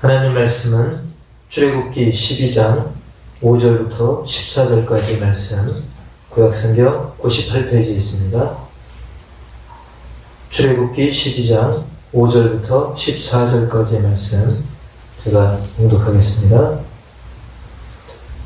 하나님 말씀은 출애굽기 12장 5절부터 14절까지 말씀, 구약성경 98페이지에 있습니다. 출애굽기 12장 5절부터 14절까지의 말씀 제가 봉독하겠습니다.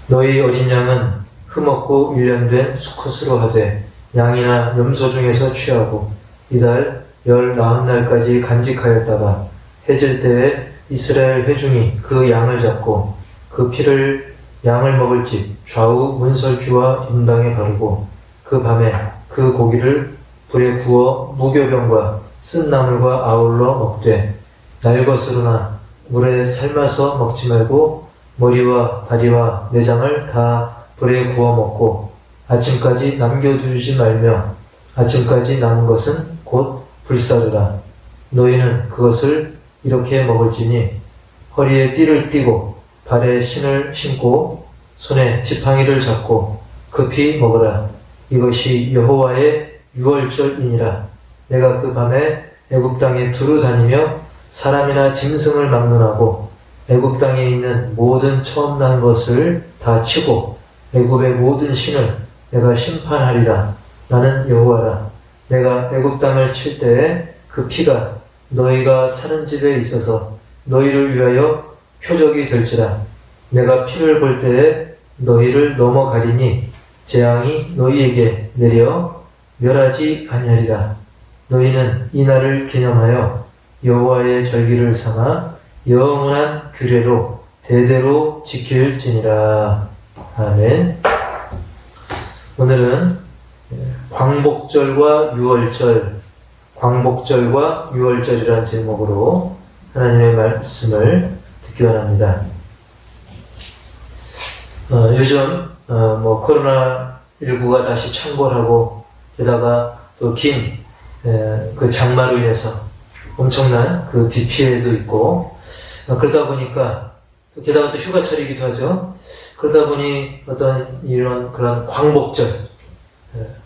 너희 어린 양은 흠없고 1년 된 수컷으로 하되 양이나 염소 중에서 취하고 이달 19날까지 간직하였다가 해질 때에 이스라엘 회중이 그 양을 잡고 그 피를 양을 먹을 집 좌우 문설주와 인방에 바르고 그 밤에 그 고기를 불에 구워 무교병과 쓴 나물과 아울러 먹되 날것으로나 물에 삶아서 먹지 말고 머리와 다리와 내장을 다 불에 구워 먹고 아침까지 남겨두지 말며 아침까지 남은 것은 곧 불사르라. 너희는 그것을 이렇게 먹을지니 허리에 띠를 띠고 발에 신을 신고 손에 지팡이를 잡고 급히 먹으라. 이것이 여호와의 유월절이니라. 내가 그 밤에 애굽 땅에 두루 다니며 사람이나 짐승을 막론하고 애굽 땅에 있는 모든 처음 난 것을 다 치고 애굽의 모든 신을 내가 심판하리라. 나는 여호와라. 내가 애굽 땅을 칠 때에 그 피가 너희가 사는 집에 있어서 너희를 위하여 표적이 될지라. 내가 피를 볼 때에 너희를 넘어가리니 재앙이 너희에게 내려 멸하지 아니하리라. 너희는 이 날을 기념하여 여호와의 절기를 삼아 영원한 규례로 대대로 지킬지니라. 아멘. 오늘은 광복절과 유월절, 광복절과 유월절이라는 제목으로 하나님의 말씀을 듣기 원합니다. 요즘 코로나19가 다시 창궐하고 게다가 또 긴 그 장마로 인해서 엄청난 그 비 피해도 있고 그러다 보니까 게다가 또 휴가철이기도 하죠. 그러다 보니 어떤 이런 그런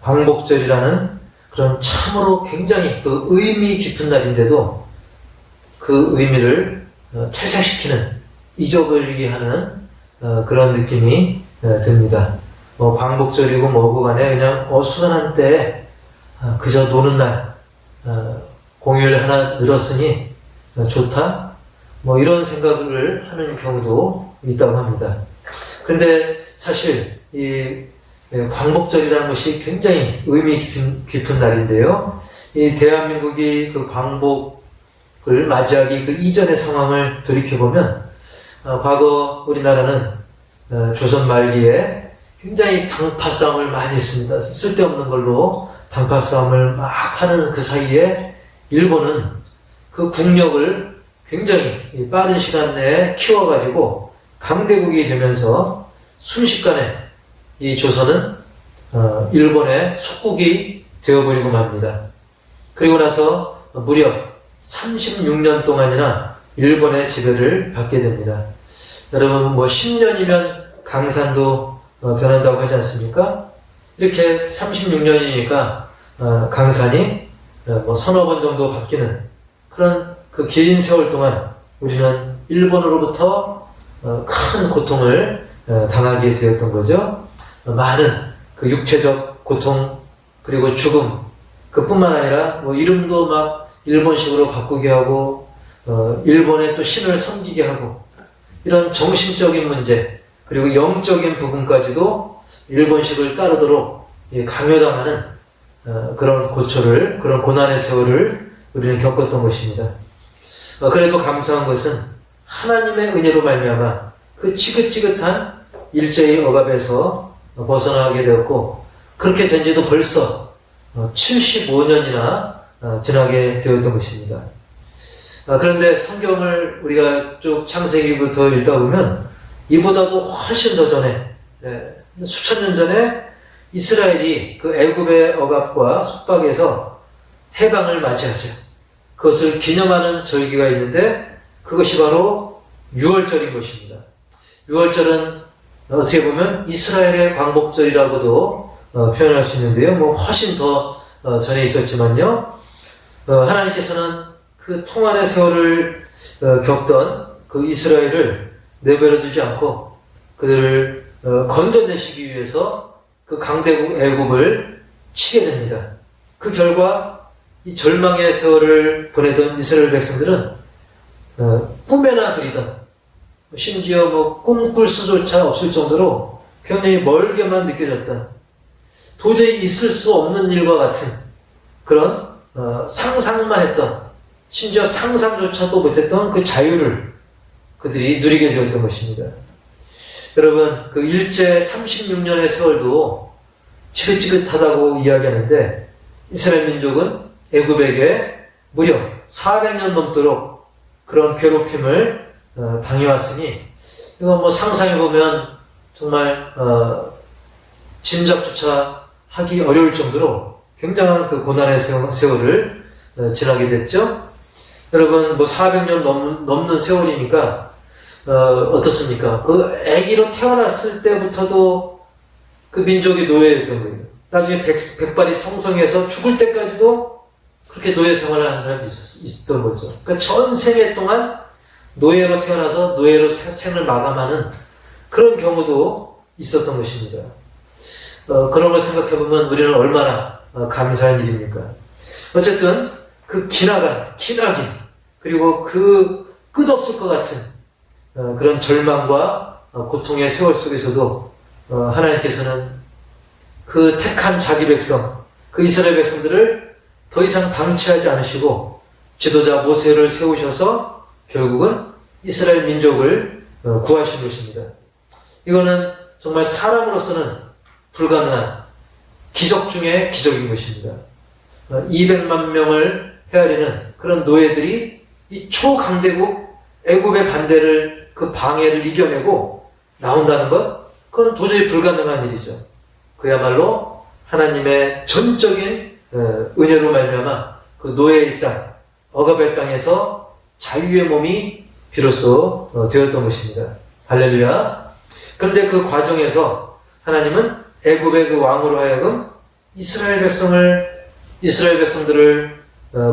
광복절이라는 그런 참으로 굉장히 그 의미 깊은 날인데도 그 의미를 퇴색시키는, 잊어버리게 하는 그런 느낌이 듭니다. 광복절이고 뭐고 간에 그냥 어수선한 때에 그저 노는 날, 공휴일 하나 늘었으니 좋다, 이런 생각을 하는 경우도 있다고 합니다. 그런데 사실 이 광복절이라는 것이 굉장히 의미 깊은 날인데요. 이 대한민국이 그 광복을 맞이하기 그 이전의 상황을 돌이켜보면 과거 우리나라는 조선 말기에 굉장히 당파 싸움을 많이 했습니다. 쓸데없는 걸로 당파 싸움을 막 하는 그 사이에 일본은 그 국력을 굉장히 빠른 시간 내에 키워가지고 강대국이 되면서 순식간에 이 조선은 일본의 속국이 되어버리고 맙니다. 그리고 나서 무려 36년 동안이나 일본의 지배를 받게 됩니다. 여러분 10년이면 강산도 변한다고 하지 않습니까? 이렇게 36년이니까 강산이 서너 번 정도 바뀌는 그런 그 긴 세월 동안 우리는 일본으로부터 큰 고통을 당하게 되었던 거죠. 많은 그 육체적 고통 그리고 죽음, 그뿐만 아니라 이름도 막 일본식으로 바꾸게 하고 일본의 또 신을 섬기게 하고 이런 정신적인 문제 그리고 영적인 부분까지도 일본식을 따르도록 강요당하는 그런 고초를, 그런 고난의 세월을 우리는 겪었던 것입니다. 그래도 감사한 것은 하나님의 은혜로 말미암아 그 지긋지긋한 일제의 억압에서 벗어나게 되었고 그렇게 된 지도 벌써 75년이나 지나게 되었던 것입니다. 그런데 성경을 우리가 쭉 창세기부터 읽다 보면 이보다도 훨씬 더 전에 수천 년 전에 이스라엘이 그 애굽의 억압과 속박에서 해방을 맞이하죠. 그것을 기념하는 절기가 있는데 그것이 바로 유월절인 것입니다. 유월절은 어떻게 보면 이스라엘의 광복절이라고도 표현할 수 있는데요. 훨씬 더 전에 있었지만요. 하나님께서는 그 통한의 세월을 겪던 그 그 이스라엘을 내버려 두지 않고 그들을 건져내시기 위해서 그 강대국 애굽을 치게 됩니다. 그 결과 이 절망의 세월을 보내던 이스라엘 백성들은 꿈에나 그리던, 심지어 뭐 꿈꿀 수조차 없을 정도로 굉장히 멀게만 느껴졌던, 도저히 있을 수 없는 일과 같은 그런 상상만 했던, 심지어 상상조차도 못했던 그 자유를 그들이 누리게 되었던 것입니다. 여러분, 그 일제 36년의 세월도 지긋지긋하다고 이야기하는데 이스라엘 민족은 애굽에게 무려 400년 넘도록 그런 괴롭힘을 당해왔으니 이거 뭐 상상해보면 정말 짐작조차 하기 어려울 정도로 굉장한 그 고난의 세월을 지나게 됐죠. 여러분, 뭐 400년 넘는 세월이니까 어떻습니까? 그 아기로 태어났을 때부터도 그 민족이 노예였던 거예요. 나중에 백발이 성성해서 죽을 때까지도 그렇게 노예 생활을 하는 사람이 있었던 거죠. 그러니까 전 생애 동안 노예로 태어나서 노예로 생을 마감하는 그런 경우도 있었던 것입니다. 그런 걸 생각해보면 우리는 얼마나 감사한 일입니까? 어쨌든 그 기나긴 그리고 그 끝없을 것 같은 그런 절망과 고통의 세월 속에서도 하나님께서는 그 택한 자기 백성, 그 이스라엘 백성들을 더 이상 방치하지 않으시고 지도자 모세를 세우셔서 결국은 이스라엘 민족을 구하신 것입니다. 이거는 정말 사람으로서는 불가능한 기적 중의 기적인 것입니다. 200만 명을 헤아리는 그런 노예들이 이 초강대국 애굽의 반대를, 그 방해를 이겨내고 나온다는 것, 그건 도저히 불가능한 일이죠. 그야말로 하나님의 전적인 은혜로 말미암아 그 노예의 땅, 억압의 땅에서 자유의 몸이 비로소 되었던 것입니다. 할렐루야. 그런데 그 과정에서 하나님은 애굽의 그 왕으로 하여금 이스라엘 백성들을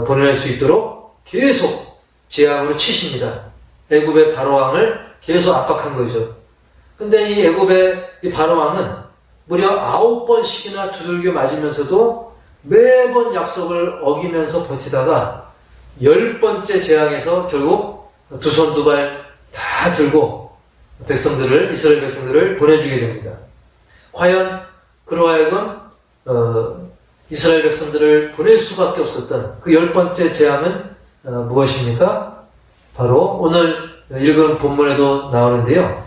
보낼 수 있도록 계속 재앙으로 치십니다. 애굽의 바로 왕을 계속 압박한 거죠. 근데 이 애굽의 이 바로 왕은 무려 9번씩이나 두들겨 맞으면서도 매번 약속을 어기면서 버티다가 10번째 재앙에서 결국 두 손 두 발 다 들고 이스라엘 백성들을 보내주게 됩니다. 과연 그로 하여금 이스라엘 백성들을 보낼 수밖에 없었던 그 10번째 재앙은 무엇입니까? 바로 오늘 읽은 본문에도 나오는데요.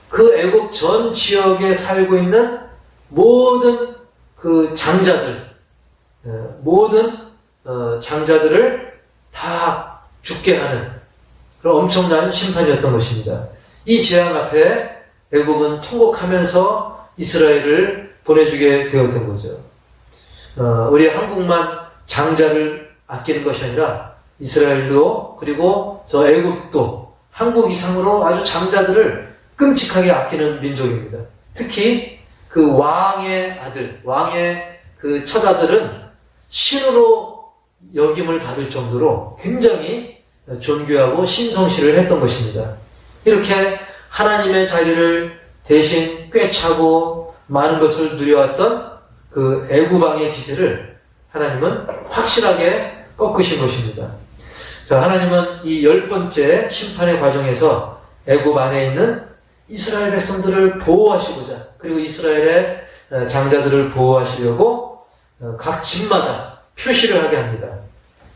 그 애굽 전 지역에 살고 있는 모든 그 장자들, 모든 장자들을 다 죽게 하는 그런 엄청난 심판이었던 것입니다. 이 재앙 앞에 애굽은 통곡하면서 이스라엘을 보내주게 되었던 거죠. 우리 한국만 장자를 아끼는 것이 아니라 이스라엘도 그리고 저 애굽도 한국 이상으로 아주 장자들을 끔찍하게 아끼는 민족입니다. 특히 그 왕의 아들, 왕의 그 첫 아들은 신으로 여김을 받을 정도로 굉장히 존귀하고 신성시를 했던 것입니다. 이렇게 하나님의 자리를 대신 꿰차고 많은 것을 누려왔던 그 애굽 왕의 기세를 하나님은 확실하게 꺾으신 것입니다. 자, 하나님은 이 10번째 심판의 과정에서 애굽 안에 있는 이스라엘 백성들을 보호하시고자, 그리고 이스라엘의 장자들을 보호하시려고 각 집마다 표시를 하게 합니다.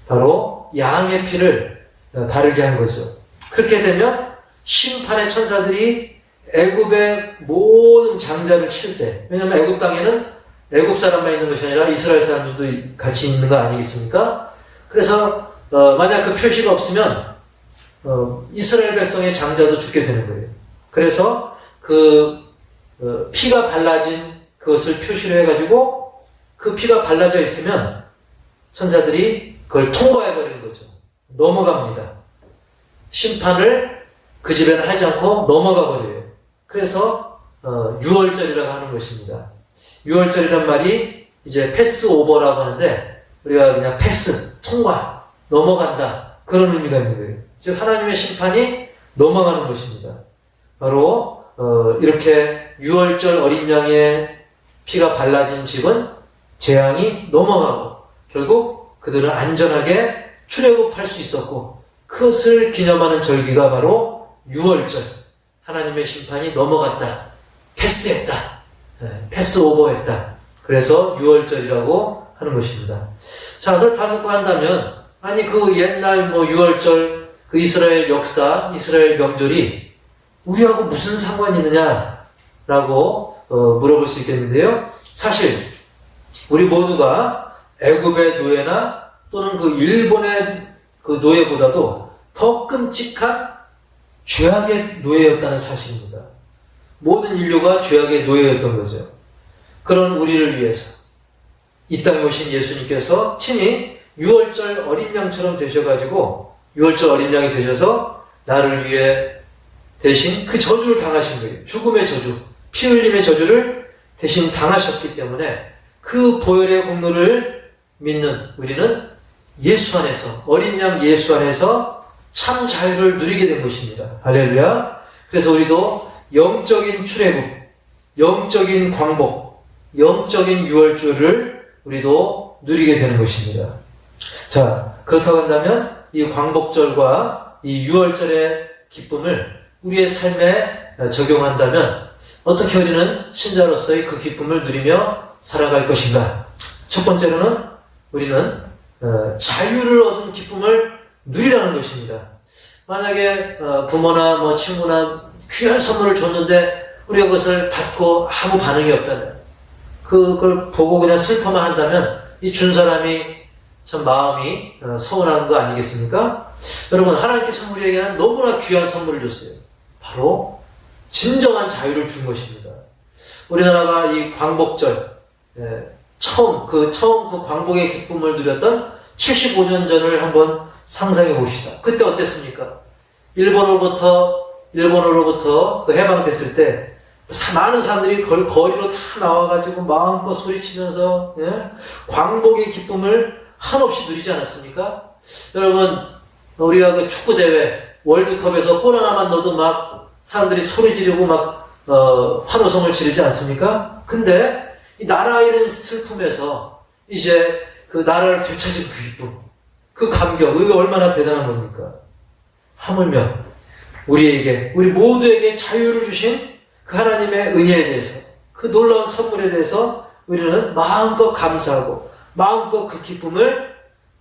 바로 양의 피를 바르게 한 거죠. 그렇게 되면 심판의 천사들이 애굽의 모든 장자를 칠 때, 왜냐하면 애굽 땅에는 애굽 사람만 있는 것이 아니라 이스라엘 사람들도 같이 있는 거 아니겠습니까? 그래서 만약 그 표시가 없으면 이스라엘 백성의 장자도 죽게 되는 거예요. 그래서 그 피가 발라진 그것을 표시를 해가지고 그 피가 발라져 있으면 천사들이 그걸 통과해버리는 거죠. 넘어갑니다. 심판을 그 집에는 하지 않고 넘어가 버려요. 그래서 6월절이라고 하는 것입니다. 6월절이란 말이 이제 패스 오버라고 하는데 우리가 그냥 패스, 통과, 넘어간다 그런 의미가 있는 거예요. 즉 하나님의 심판이 넘어가는 것입니다. 바로 이렇게 유월절 어린 양의 피가 발라진 집은 재앙이 넘어가고 결국 그들은 안전하게 출애굽할 수 있었고, 그것을 기념하는 절기가 바로 유월절. 하나님의 심판이 넘어갔다, 패스했다, 패스오버했다. 그래서 유월절이라고 하는 것입니다. 자, 그렇다고 한다면, 아니 그 옛날 유월절, 그 이스라엘 역사, 이스라엘 명절이 우리하고 무슨 상관이 있느냐라고 물어볼 수 있겠는데요. 사실 우리 모두가 애굽의 노예나 또는 그 일본의 그 노예보다도 더 끔찍한 죄악의 노예였다는 사실입니다. 모든 인류가 죄악의 노예였던 거죠. 그런 우리를 위해서 이 땅에 오신 예수님께서 친히 유월절 어린 양처럼 되셔가지고, 유월절 어린 양이 되셔서 나를 위해 대신 그 저주를 당하신 거예요. 죽음의 저주, 피 흘림의 저주를 대신 당하셨기 때문에 그 보혈의 공로를 믿는 우리는 예수 안에서, 어린 양 예수 안에서 참 자유를 누리게 된 것입니다. 할렐루야. 그래서 우리도 영적인 출애굽, 영적인 광복, 영적인 유월절을 우리도 누리게 되는 것입니다. 자, 그렇다고 한다면 이 광복절과 이 유월절의 기쁨을 우리의 삶에 적용한다면 어떻게 우리는 신자로서의 그 기쁨을 누리며 살아갈 것인가? 첫 번째로는 우리는 자유를 얻은 기쁨을 누리라는 것입니다. 만약에 부모나 친구나 귀한 선물을 줬는데 우리가 그것을 받고 아무 반응이 없다면, 그걸 보고 그냥 슬퍼만 한다면 이 준 사람이 참 마음이 서운한 거 아니겠습니까? 여러분, 하나님께서 우리에게는 너무나 귀한 선물을 줬어요. 바로 진정한 자유를 준 것입니다. 우리나라가 이 광복절, 처음 그 광복의 기쁨을 누렸던 75년 전을 한번 상상해 봅시다. 그때 어땠습니까? 일본으로부터 그 해방됐을 때 많은 사람들이 거리로 다 나와가지고 마음껏 소리치면서 광복의 기쁨을 한없이 누리지 않았습니까? 여러분, 우리가 그 축구대회 월드컵에서 골 하나만 넣어도 막 사람들이 소리 지르고 막 환호성을 지르지 않습니까? 근데 이 나라 잃은 슬픔에서 이제 그 나라를 되찾은 그 기쁨, 그 감격, 이게 얼마나 대단한 겁니까? 하물며 우리 모두에게 자유를 주신 그 하나님의 은혜에 대해서, 그 놀라운 선물에 대해서 우리는 마음껏 감사하고 마음껏 그 기쁨을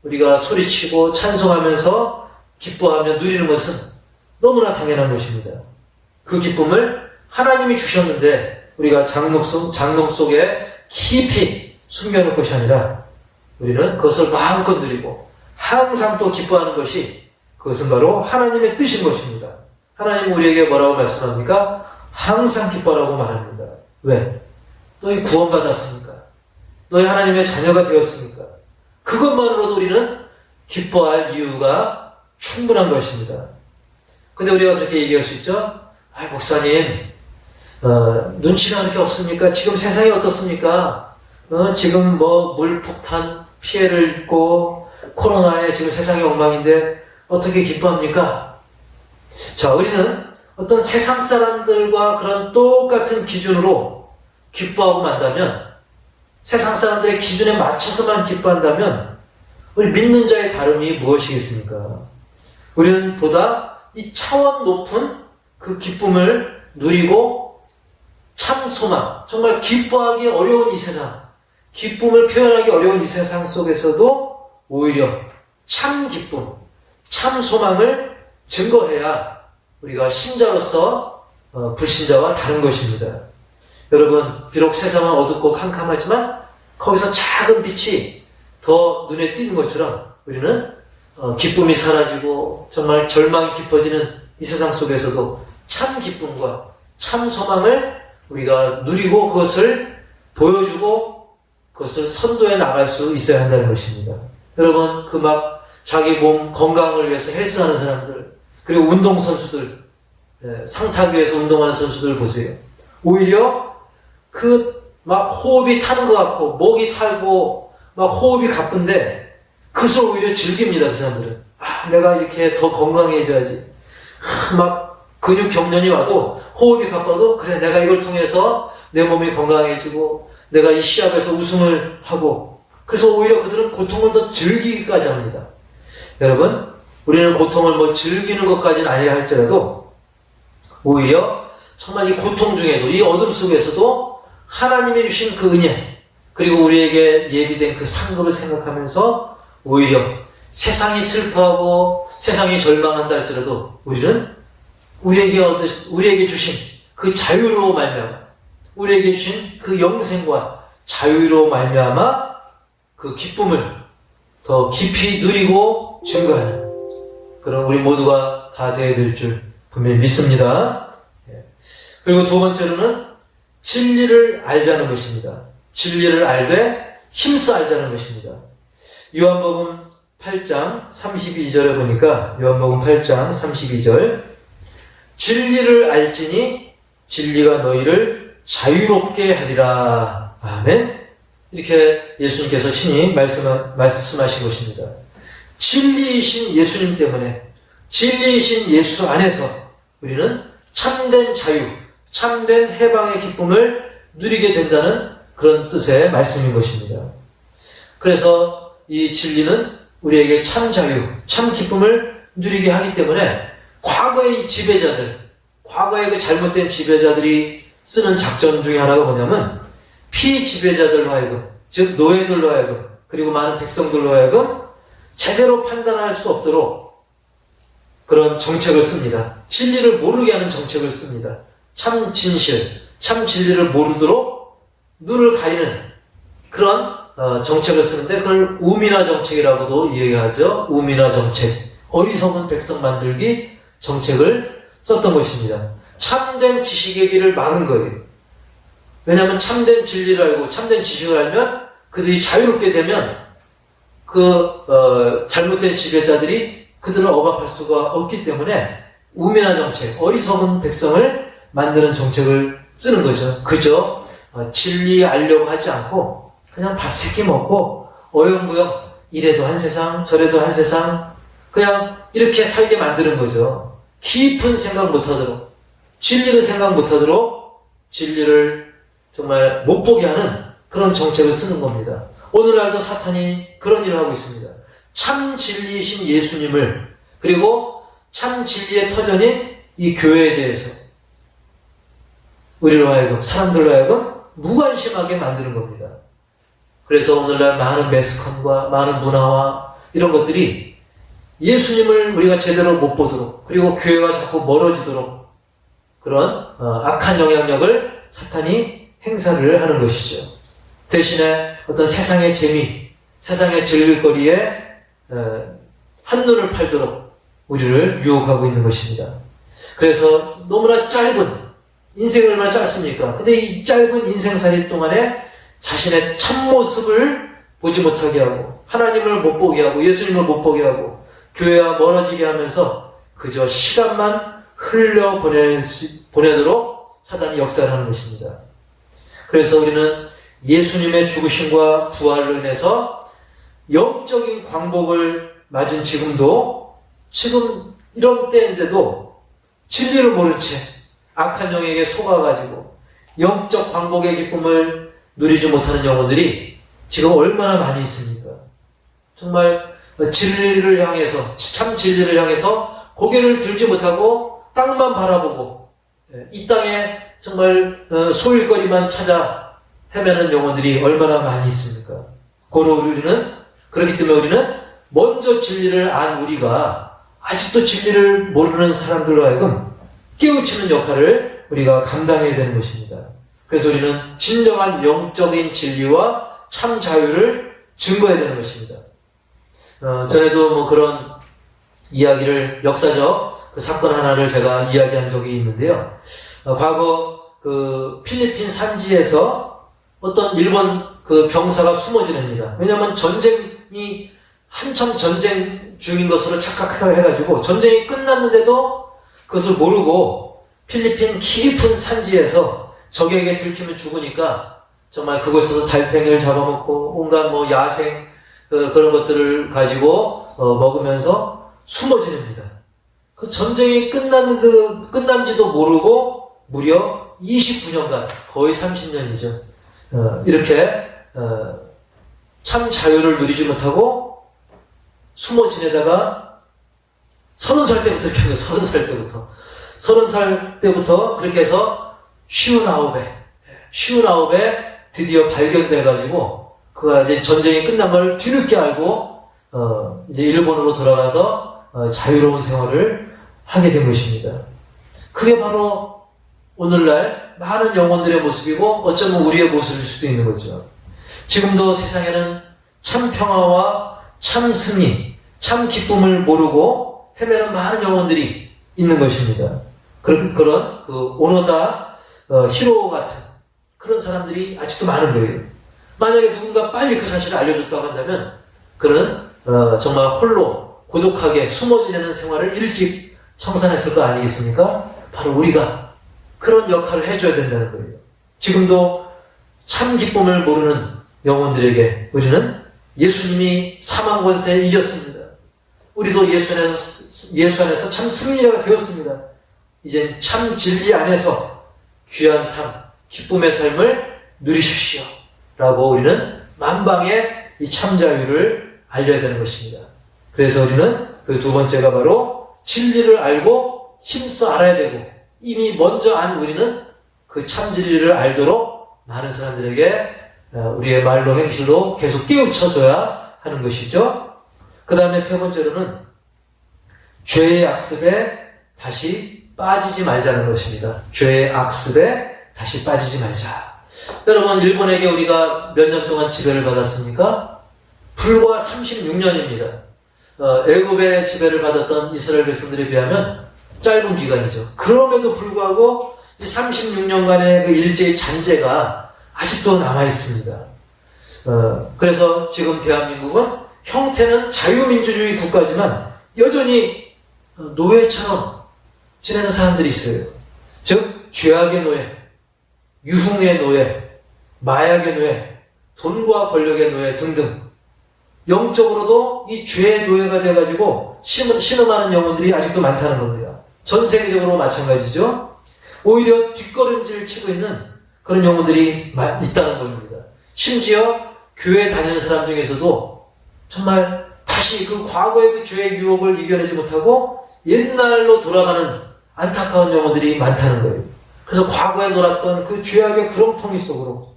우리가 소리치고 찬송하면서 기뻐하며 누리는 것은 너무나 당연한 것입니다. 그 기쁨을 하나님이 주셨는데 우리가 장롱 속에 깊이 숨겨놓을 것이 아니라 우리는 그것을 마음껏 누리고 항상 또 기뻐하는 것이, 그것은 바로 하나님의 뜻인 것입니다. 하나님은 우리에게 뭐라고 말씀합니까? 항상 기뻐라고 말합니다. 왜? 너희 구원받았으니까. 너희 하나님의 자녀가 되었으니까. 그것만으로도 우리는 기뻐할 이유가 충분한 것입니다. 근데 우리가 그렇게 얘기할 수 있죠? 목사님, 눈치가 그렇게 없습니까? 지금 세상이 어떻습니까? 지금 물폭탄 피해를 입고 코로나에 지금 세상이 엉망인데 어떻게 기뻐합니까? 자, 우리는 어떤 세상 사람들과 그런 똑같은 기준으로 기뻐하고 만다면, 세상 사람들의 기준에 맞춰서만 기뻐한다면 우리 믿는 자의 다름이 무엇이겠습니까? 우리는 보다 이 차원 높은 그 기쁨을 누리고 참 소망, 정말 기뻐하기 어려운 이 세상, 기쁨을 표현하기 어려운 이 세상 속에서도 오히려 참 기쁨, 참 소망을 증거해야 우리가 신자로서 불신자와 다른 것입니다. 여러분, 비록 세상은 어둡고 캄캄하지만 거기서 작은 빛이 더 눈에 띄는 것처럼 우리는 기쁨이 사라지고 정말 절망이 깊어지는 이 세상 속에서도 참 기쁨과 참 소망을 우리가 누리고 그것을 보여주고 그것을 선도해 나갈 수 있어야 한다는 것입니다. 여러분, 자기 몸 건강을 위해서 헬스하는 사람들, 그리고 운동선수들, 상타교에서 운동하는 선수들 보세요. 오히려 호흡이 타는 것 같고, 목이 타고, 호흡이 가쁜데, 그것을 오히려 즐깁니다, 그 사람들은. 내가 이렇게 더 건강해져야지. 막 근육 경련이 와도 호흡이 가빠도 그래 내가 이걸 통해서 내 몸이 건강해지고 내가 이 시합에서 우승을 하고 그래서 오히려 그들은 고통을 더 즐기기까지 합니다. 여러분 우리는 고통을 뭐 즐기는 것까지는 아니라 할지라도 오히려 정말 이 고통 중에도 이 어둠 속에서도 하나님이 주신 그 은혜 그리고 우리에게 예비된 그 상급을 생각하면서 오히려 세상이 슬퍼하고 세상이 절망한다 할지라도 우리는 우리에게 주신 그 자유로 말미암아 우리에게 주신 그 영생과 자유로 말미암아 그 기쁨을 더 깊이 누리고 증거하는 그런 우리 모두가 다 되어야 될 줄 분명히 믿습니다. 그리고 두 번째로는 진리를 알자는 것입니다. 진리를 알되 힘써 알자는 것입니다. 요한복음 8장 32절에 보니까 요한복음 8장 32절 진리를 알지니 진리가 너희를 자유롭게 하리라. 아멘. 이렇게 예수님께서 친히 말씀하신 것입니다. 진리이신 예수님 때문에 진리이신 예수 안에서 우리는 참된 자유, 참된 해방의 기쁨을 누리게 된다는 그런 뜻의 말씀인 것입니다. 그래서 이 진리는 우리에게 참 자유, 참 기쁨을 누리게 하기 때문에 과거의 이 지배자들, 과거의 그 잘못된 지배자들이 쓰는 작전 중에 하나가 뭐냐면 피지배자들로 하여금, 즉 노예들로 하여금, 그리고 많은 백성들로 하여금 제대로 판단할 수 없도록 그런 정책을 씁니다. 진리를 모르게 하는 정책을 씁니다. 참 진실, 참 진리를 모르도록 눈을 가리는 그런 정책을 쓰는데 그걸 우민화 정책이라고도 이야기하죠. 우민화 정책. 어리석은 백성 만들기 정책을 썼던 것입니다. 참된 지식의 길을 막은 거예요. 왜냐하면 참된 진리를 알고 참된 지식을 알면 그들이 자유롭게 되면 잘못된 지배자들이 그들을 억압할 수가 없기 때문에 우민화 정책, 어리석은 백성을 만드는 정책을 쓰는 거죠. 그저 진리 알려고 하지 않고 그냥 밥 세끼 먹고 어영부영 이래도 한 세상 저래도 한 세상 그냥 이렇게 살게 만드는 거죠. 깊은 생각 못하도록 진리를 생각 못하도록 진리를 정말 못 보게 하는 그런 정책을 쓰는 겁니다. 오늘날도 사탄이 그런 일을 하고 있습니다. 참 진리이신 예수님을 그리고 참 진리의 터전인 이 교회에 대해서 우리로 하여금 사람들로 하여금 무관심하게 만드는 겁니다. 그래서 오늘날 많은 매스컴과 많은 문화와 이런 것들이 예수님을 우리가 제대로 못 보도록 그리고 교회와 자꾸 멀어지도록 그런 악한 영향력을 사탄이 행사를 하는 것이죠. 대신에 어떤 세상의 재미, 세상의 즐길거리에 한눈을 팔도록 우리를 유혹하고 있는 것입니다. 그래서 너무나 짧은 인생이 얼마나 짧습니까? 근데 이 짧은 인생살이 동안에 자신의 참모습을 보지 못하게 하고 하나님을 못 보게 하고 예수님을 못 보게 하고 교회와 멀어지게 하면서 그저 시간만 보내도록 사단이 역사를 하는 것입니다. 그래서 우리는 예수님의 죽으심과 부활로 인해서 영적인 광복을 맞은 지금도 지금 이런 때인데도 진리를 모른 채 악한 영에게 속아가지고 영적 광복의 기쁨을 누리지 못하는 영혼들이 지금 얼마나 많이 있습니까? 정말 진리를 향해서 참 진리를 향해서 고개를 들지 못하고 땅만 바라보고 이 땅에 정말 소일거리만 찾아 헤매는 영혼들이 얼마나 많이 있습니까? 그렇기 때문에 우리는 먼저 진리를 안 우리가 아직도 진리를 모르는 사람들로 하여금 깨우치는 역할을 우리가 감당해야 되는 것입니다. 그래서 우리는 진정한 영적인 진리와 참 자유를 증거해야 되는 것입니다. 전에도 그런 이야기를 역사적 그 사건 하나를 제가 이야기한 적이 있는데요. 과거 그 필리핀 산지에서 어떤 일본 그 병사가 숨어 지냅니다. 왜냐하면 전쟁이 한참 전쟁 중인 것으로 착각해가지고 전쟁이 끝났는데도 그것을 모르고 필리핀 깊은 산지에서 적에게 들키면 죽으니까 정말 그곳에서 달팽이를 잡아먹고 온갖 야생 그런 것들을 가지고 먹으면서 숨어 지냅니다. 그 전쟁이 끝난지도 모르고 무려 29년간, 거의 30년이죠. 이렇게 참 자유를 누리지 못하고 숨어 지내다가 30살 때부터, 30살 때부터 그렇게 해서 59에 드디어 발견돼가지고 그가 이제 전쟁이 끝난 걸 뒤늦게 알고 이제 일본으로 돌아가서 자유로운 생활을 하게 된 것입니다. 그게 바로 오늘날 많은 영혼들의 모습이고 어쩌면 우리의 모습일 수도 있는 거죠. 지금도 세상에는 참 평화와 참 승리, 참 기쁨을 모르고 헤매는 많은 영혼들이 있는 것입니다. 그런 그 오노다 히로 같은 그런 사람들이 아직도 많은 거예요. 만약에 누군가 빨리 그 사실을 알려줬다고 한다면 그는 정말 홀로 고독하게 숨어 지내는 생활을 일찍 청산했을 거 아니겠습니까? 바로 우리가 그런 역할을 해줘야 된다는 거예요. 지금도 참 기쁨을 모르는 영혼들에게 우리는 예수님이 사망 권세에 이겼습니다. 우리도 예수 안에서 참 승리자가 되었습니다. 이젠 참 진리 안에서 귀한 삶, 기쁨의 삶을 누리십시오. 라고 우리는 만방에 이 참 자유를 알려야 되는 것입니다. 그래서 우리는 그 두 번째가 바로 진리를 알고 힘써 알아야 되고, 이미 먼저 안 우리는 그 참 진리를 알도록 많은 사람들에게 우리의 말로 행실로 계속 깨우쳐줘야 하는 것이죠. 그 다음에 세 번째로는 죄의 악습에 다시 빠지지 말자는 것입니다. 죄의 악습에 다시 빠지지 말자. 여러분, 일본에게 우리가 몇 년 동안 지배를 받았습니까? 불과 36년입니다. 애굽의 지배를 받았던 이스라엘 백성들에 비하면 짧은 기간이죠. 그럼에도 불구하고 이 36년간의 그 일제의 잔재가 아직도 남아있습니다. 그래서 지금 대한민국은 형태는 자유민주주의 국가지만 여전히 노예처럼 지내는 사람들이 있어요. 즉 죄악의 노예, 유흥의 노예, 마약의 노예, 돈과 권력의 노예 등등 영적으로도 이 죄의 노예가 돼가지고 신음하는 영혼들이 아직도 많다는 겁니다. 전 세계적으로 마찬가지죠. 오히려 뒷걸음질 치고 있는 그런 영혼들이 있다는 겁니다. 심지어 교회 다니는 사람 중에서도 정말 다시 그 과거의 그 죄의 유혹을 이겨내지 못하고 옛날로 돌아가는 안타까운 영혼들이 많다는 거예요. 그래서 과거에 놀았던 그 죄악의 구렁텅이 속으로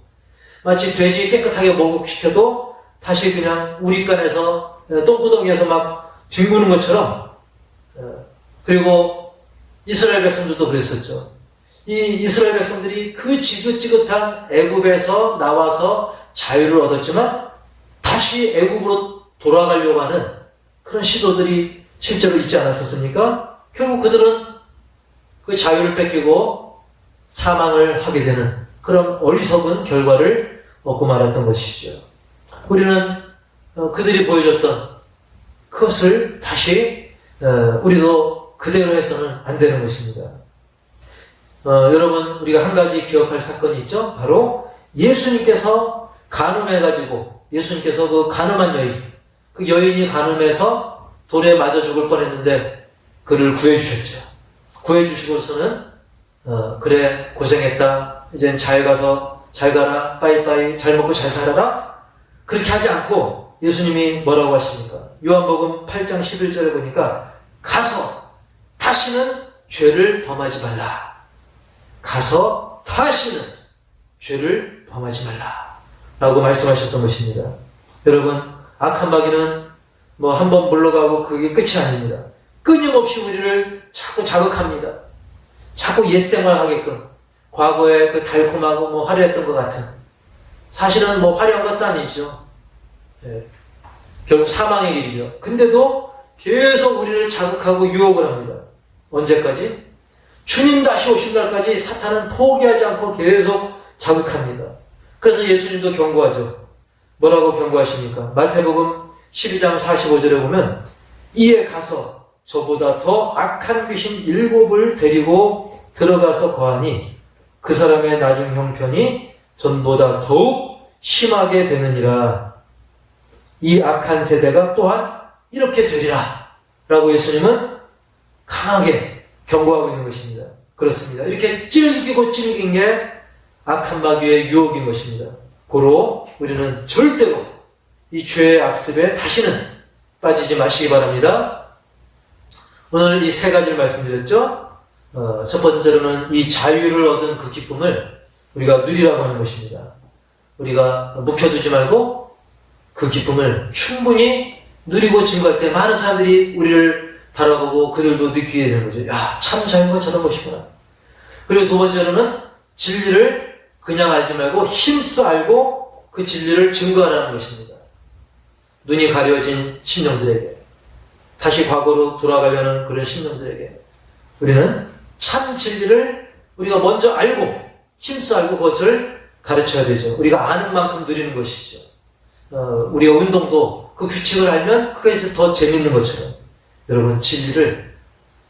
마치 돼지 깨끗하게 목욕시켜도 다시 그냥 우리간에서 똥구덩이에서 막 뒹구는 것처럼, 그리고 이스라엘 백성들도 그랬었죠. 이 이스라엘 백성들이 그 지긋지긋한 애굽에서 나와서 자유를 얻었지만 다시 애굽으로 돌아가려고 하는 그런 시도들이 실제로 있지 않았었습니까? 결국 그들은 그 자유를 뺏기고 사망을 하게 되는 그런 어리석은 결과를 얻고 말았던 것이죠. 우리는 그들이 보여줬던 그것을 다시 우리도 그대로 해서는 안 되는 것입니다. 여러분, 우리가 한 가지 기억할 사건이 있죠. 바로 예수님께서 간음해가지고, 예수님께서 그 간음한 여인, 그 여인이 간음해서 돌에 맞아 죽을 뻔했는데 그를 구해주셨죠. 구해주시고서는 그래 고생했다, 이젠 잘 가라, 빠이빠이, 잘 먹고 잘 살아라, 그렇게 하지 않고 예수님이 뭐라고 하십니까? 요한복음 8장 11절에 보니까 가서 다시는 죄를 범하지 말라. 가서 다시는 죄를 범하지 말라. 라고 말씀하셨던 것입니다. 여러분, 악한 마귀는 뭐 한번 물러가고 그게 끝이 아닙니다. 끊임없이 우리를 자꾸 자극합니다. 자꾸 옛생활 하게끔. 과거에 그 달콤하고 뭐 화려했던 것 같은. 사실은 뭐 화려한 것도 아니죠. 결국 사망의 길이죠. 근데도 계속 우리를 자극하고 유혹을 합니다. 언제까지? 주님 다시 오신 날까지 사탄은 포기하지 않고 계속 자극합니다. 그래서 예수님도 경고하죠. 뭐라고 경고하십니까? 마태복음 12장 45절에 보면 이에 가서 저보다 더 악한 귀신 7을 데리고 들어가서 거하니 그 사람의 나중 형편이 전보다 더욱 심하게 되느니라. 이 악한 세대가 또한 이렇게 되리라. 라고 예수님은 강하게 경고하고 있는 것입니다. 그렇습니다. 이렇게 찔기고 찔긴 게 악한 마귀의 유혹인 것입니다. 고로 우리는 절대로 이 죄의 악습에 다시는 빠지지 마시기 바랍니다. 오늘 이 세 가지를 말씀드렸죠. 첫 번째로는 이 자유를 얻은 그 기쁨을 우리가 누리라고 하는 것입니다. 우리가 묵혀두지 말고 그 기쁨을 충분히 누리고 증거할 때 많은 사람들이 우리를 바라보고 그들도 느끼게 되는 거죠. 야, 참 자유가 저런 것이구나. 그리고 두 번째로는 진리를 그냥 알지 말고 힘써 알고 그 진리를 증거하라는 것입니다. 눈이 가려진 신령들에게, 다시 과거로 돌아가려는 그런 신령들에게 우리는 참 진리를 우리가 먼저 알고 힘써 알고 그것을 가르쳐야 되죠. 우리가 아는 만큼 누리는 것이죠. 우리가 운동도 그 규칙을 알면 그게 더 재밌는 것처럼 여러분 진리를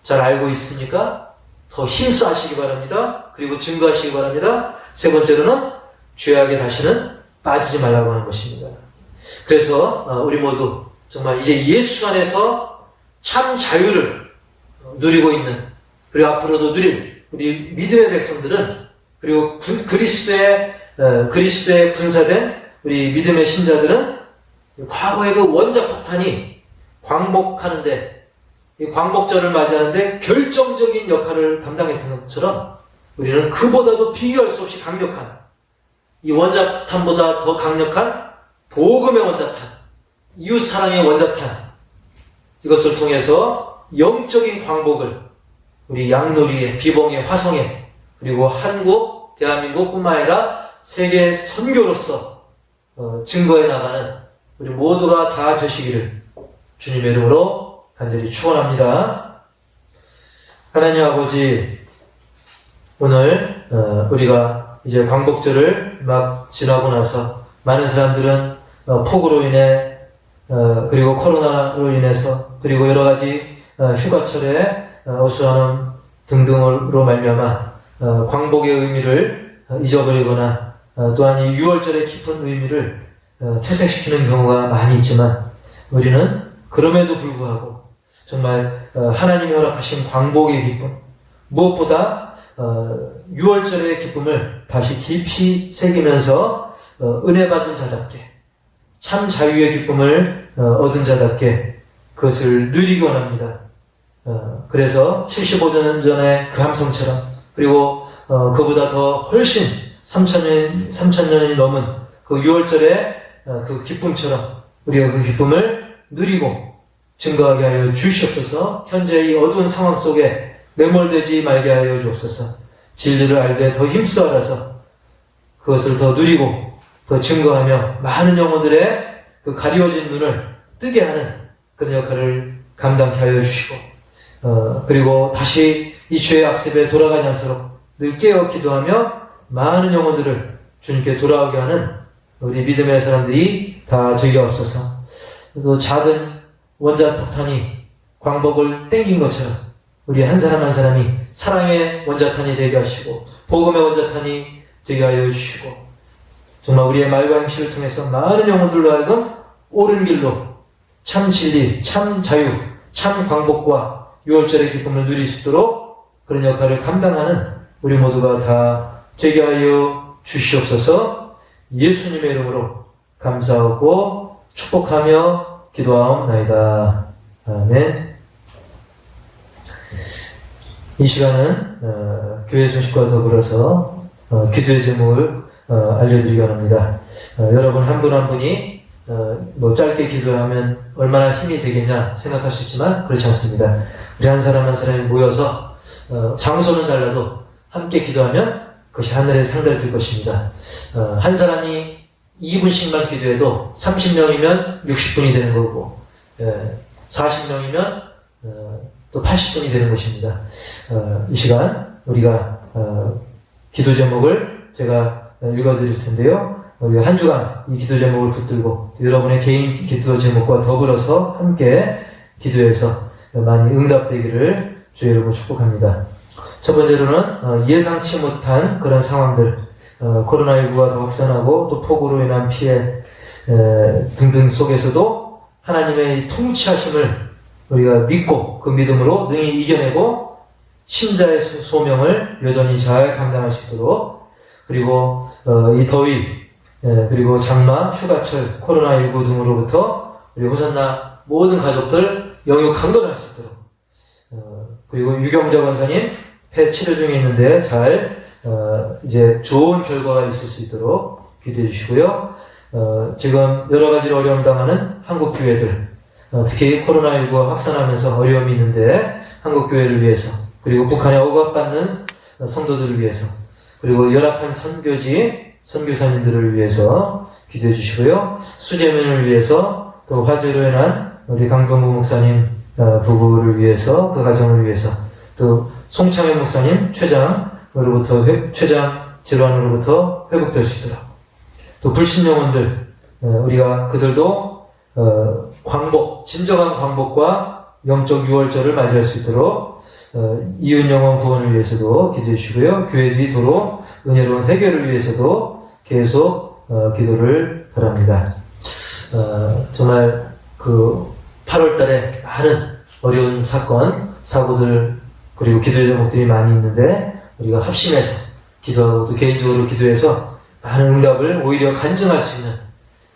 잘 알고 있으니까 더 힘써 하시기 바랍니다. 그리고 증거하시기 바랍니다. 세 번째로는 죄악에 다시는 빠지지 말라고 하는 것입니다. 그래서 우리 모두 정말 이제 예수 안에서 참 자유를 누리고 있는, 그리고 앞으로도 누릴 우리 믿음의 백성들은, 그리고 그리스도의 군사된 우리 믿음의 신자들은 과거의 그 원자 폭탄이 광복하는데, 이 광복절을 맞이하는데 결정적인 역할을 감당했던 것처럼 우리는 그보다도 비교할 수 없이 강력한, 이 원자탄보다 더 강력한 복음의 원자탄, 이웃사랑의 원자탄, 이것을 통해서 영적인 광복을 우리 양놀이의, 비봉의, 화성의, 그리고 한국, 대한민국뿐만 아니라 세계 선교로서 증거해 나가는 우리 모두가 다 되시기를 주님의 이름으로 간절히 축원합니다. 하나님 아버지, 오늘 우리가 이제 광복절을 막 지나고 나서 많은 사람들은 폭우로 인해 그리고 코로나로 인해서 그리고 여러 가지 휴가철에 어수선함 등등으로 말미암아 광복의 의미를 잊어버리거나 또한 이 6월절의 깊은 의미를 퇴색시키는 경우가 많이 있지만 우리는 그럼에도 불구하고 정말 하나님이 허락하신 광복의 기쁨, 무엇보다 6월절의 기쁨을 다시 깊이 새기면서 은혜 받은 자답게 참 자유의 기쁨을 얻은 자답게 그것을 누리기 원합니다. 그래서 75년 전의 그 함성처럼, 그리고 그보다 더 훨씬 3,000년이 넘은 그 6월절의 그 기쁨처럼 우리가 그 기쁨을 누리고 증거하게 하여 주시옵소서. 현재 이 어두운 상황 속에 매몰되지 말게 하여 주옵소서. 진리를 알되 더 힘써 알아서 그것을 더 누리고 더 증거하며 많은 영혼들의 그 가리워진 눈을 뜨게 하는 그런 역할을 감당케 하여 주시고, 그리고 다시 이 죄의 악습에 돌아가지 않도록 늘 깨어 기도하며 많은 영혼들을 주님께 돌아오게 하는 우리 믿음의 사람들이 다 되게 없어서, 또 작은 원자폭탄이 광복을 땡긴 것처럼 우리 한 사람 한 사람이 사랑의 원자탄이 되게 하시고 복음의 원자탄이 되게 하여 주시고, 정말 우리의 말과 행실을 통해서 많은 영혼들로 하여금 옳은 길로 참 진리, 참 자유, 참 광복과 6월절의 기쁨을 누릴 수 있도록 그런 역할을 감당하는 우리 모두가 다 되게 하여 주시옵소서. 예수님의 이름으로 감사하고 축복하며 기도하옵나이다. 아멘. 이 시간은 교회 소식과 더불어서 기도의 제목을 알려드리기 원합니다. 여러분 한 분 한 분이 뭐 짧게 기도하면 얼마나 힘이 되겠냐 생각할 수 있지만 그렇지 않습니다. 우리 한 사람 한 사람이 모여서 장소는 달라도 함께 기도하면 그것이 하늘에 상달이 될 것입니다. 한 사람이 2분씩만 기도해도 30명이면 60분이 되는 거고 40명이면 또 80분이 되는 것입니다. 이 시간 우리가 기도 제목을 제가 읽어드릴 텐데요. 우리 한 주간 이 기도 제목을 붙들고 여러분의 개인 기도 제목과 더불어서 함께 기도해서 많이 응답되기를 주의 이름으로 축복합니다. 첫 번째로는 예상치 못한 그런 상황들, 코로나19가 더 확산하고 또 폭우로 인한 피해 등등 속에서도 하나님의 통치하심을 우리가 믿고 그 믿음으로 능히 이겨내고 신자의 소명을 여전히 잘 감당할 수 있도록, 그리고 이 더위, 그리고 장마, 휴가철, 코로나19 등으로부터 우리 호산나 모든 가족들 영육 강건할 수 있도록, 그리고 유경자 권사님 폐 치료 중에 있는데 잘 이제 좋은 결과가 있을 수 있도록 기도해 주시고요. 지금 여러 가지로 어려움 당하는 한국 교회들, 특히 코로나19가 확산하면서 어려움이 있는데 한국 교회를 위해서, 그리고 북한에 억압받는 성도들을 위해서, 그리고 열악한 선교지 선교사님들을 위해서 기도해 주시고요. 수재민을 위해서, 또 화재로 인한 우리 강병구 목사님 부부를 위해서, 그 가정을 위해서, 또 송창현 목사님 췌장으로부터 췌장 질환으로부터 회복될 수 있도록, 또 불신 영혼들, 우리가 그들도 광복, 진정한 광복과 영적 유월절을 맞이할 수 있도록 이웃 영혼 구원을 위해서도 기도해 주시고요. 교회들이 도로 은혜로운 해결을 위해서도 계속 기도를 바랍니다. 정말 그 8월달에 많은 어려운 사건, 사고들, 그리고 기도의 제목들이 많이 있는데 우리가 합심해서 기도하고 또 개인적으로 기도해서 많은 응답을 오히려 간증할 수 있는,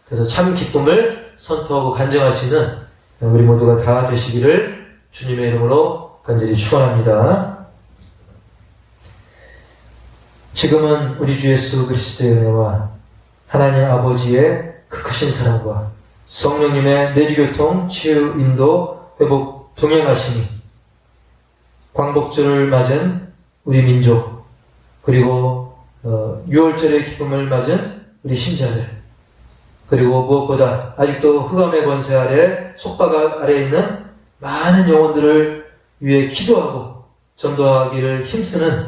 그래서 참 기쁨을 선포하고 간증할 수 있는 우리 모두가 다 되시기를 주님의 이름으로 간절히 축원합니다. 지금은 우리 주 예수 그리스도의 은혜와 하나님 아버지의 그 크신 사랑과 성령님의 내주교통, 치유, 인도, 회복, 동행하심이 광복절을 맞은 우리 민족, 그리고 6월절의 기쁨을 맞은 우리 신자들, 그리고 무엇보다 아직도 흑암의 권세 아래, 속박 아래 있는 많은 영혼들을 위해 기도하고 전도하기를 힘쓰는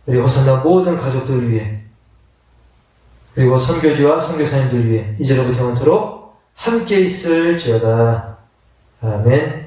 우리 호산나 모든 가족들을 위해, 그리고 선교지와 선교사님들 위해 이제로부터 영원토록 함께 있을지어다. 아멘.